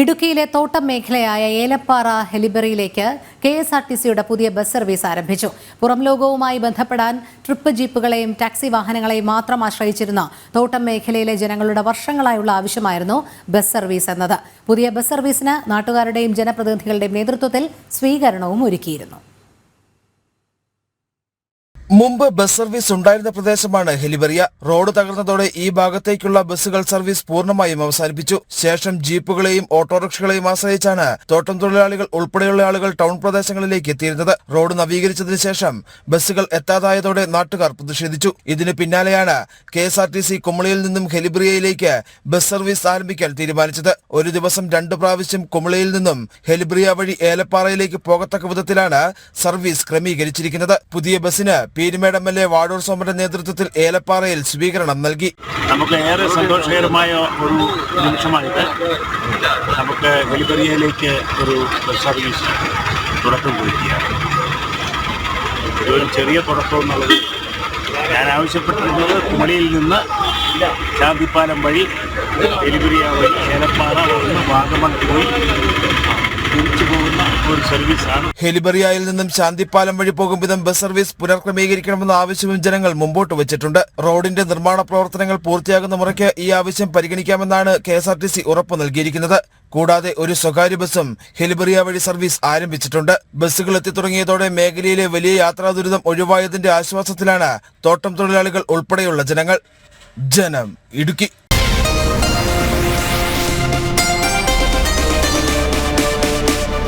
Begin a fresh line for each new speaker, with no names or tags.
ഇടുക്കിയിലെ തോട്ടം മേഖലയായ ഏലപ്പാറ ഹെലിബറിയിലേക്ക് KSRTCയുടെ പുതിയ ബസ് സർവീസ് ആരംഭിച്ചു. പുറം ലോകവുമായി ബന്ധപ്പെടാൻ ട്രിപ്പ് ജീപ്പുകളെയും ടാക്സി വാഹനങ്ങളെയും മാത്രം ആശ്രയിച്ചിരുന്ന തോട്ടം മേഖലയിലെ ജനങ്ങളുടെ വർഷങ്ങളായുള്ള ആവശ്യമായിരുന്നു ബസ് സർവീസ് എന്നത്. പുതിയ ബസ് സർവീസിന് നാട്ടുകാരുടെയും ജനപ്രതിനിധികളുടെയും നേതൃത്വത്തിൽ സ്വീകരണവും ഒരുക്കിയിരുന്നു.
മുമ്പ് ബസ് സർവീസ് ഉണ്ടായിരുന്ന പ്രദേശമാണ് ഹെലിബറിയ. റോഡ് തകർന്നതോടെ ഈ ഭാഗത്തേക്കുള്ള ബസ്സുകൾ സർവീസ് പൂർണ്ണമായും അവസാനിപ്പിച്ചു. ശേഷം ജീപ്പുകളെയും ഓട്ടോറിക്ഷകളെയും ആശ്രയിച്ചാണ് തോട്ടം തൊഴിലാളികൾ ഉൾപ്പെടെയുള്ള ആളുകൾ ടൗൺ പ്രദേശങ്ങളിലേക്ക് എത്തിയിരുന്നത്. റോഡ് നവീകരിച്ചതിന് ശേഷം ബസ്സുകൾ എത്താതായതോടെ നാട്ടുകാർ പ്രതിഷേധിച്ചു. ഇതിന് പിന്നാലെയാണ് KSRTC കുമളിയിൽ നിന്നും ഹെലിബറിയയിലേക്ക് ബസ് സർവീസ് ആരംഭിക്കാൻ തീരുമാനിച്ചത്. ഒരു ദിവസം 2 പ്രാവശ്യം കുമളിയിൽ നിന്നും ഹെലിബറിയ വഴി ഏലപ്പാറയിലേക്ക് പോകത്തക്ക വിധത്തിലാണ് സർവീസ് ക്രമീകരിച്ചിരിക്കുന്നത്. പുതിയ ബസ്സിന് പീരുമേട് MLA വാടൂർ സോമന്റെ നേതൃത്വത്തിൽ ഏലപ്പാറയിൽ സ്വീകരണം നൽകി.
നമുക്ക് ഏറെ സന്തോഷകരമായ ഒരു നിമിഷമായിട്ട് നമുക്ക് ഹെലിബറിയയിലേക്ക് ഒരു ബസ് സർവീസ് തുടക്കം കുറിക്കുകയാണ്. ഒരു ചെറിയ തുടക്കം എന്നുള്ളത് ഞാൻ ആവശ്യപ്പെട്ടിരുന്നത് കുമളിയിൽ നിന്ന് ശാന്തിപ്പാലം വഴി ഹെലിബറിയ വഴി ഏലപ്പാറ വന്ന് വാഗമൺ പോയി തിരിച്ചു പോകുന്ന ഒരു സർവീസാണ്.
ഹെലിബറിയയിൽ നിന്നും ശാന്തിപ്പാലം വഴി പോകും വിധം ബസ് സർവീസ് പുനർക്രമീകരിക്കണമെന്ന ആവശ്യവും ജനങ്ങൾ മുമ്പോട്ട് വെച്ചിട്ടുണ്ട്. റോഡിന്റെ നിർമ്മാണ പ്രവർത്തനങ്ങൾ പൂർത്തിയാകുന്ന മുറയ്ക്ക് ഈ ആവശ്യം പരിഗണിക്കാമെന്നാണ് KSRTC ഉറപ്പു നൽകിയിരിക്കുന്നത്. കൂടാതെ ഒരു സ്വകാര്യ ബസ്സും ഹെലിബറിയ വഴി സർവീസ് ആരംഭിച്ചിട്ടുണ്ട്. ബസ്സുകൾ എത്തിത്തുടങ്ങിയതോടെ മേഖലയിലെ വലിയ യാത്രാ ദുരിതം ഒഴിവായതിന്റെ ആശ്വാസത്തിലാണ് തോട്ടം തൊഴിലാളികൾ ഉൾപ്പെടെയുള്ള ജനങ്ങൾ. ജനം, ഇടുക്കി.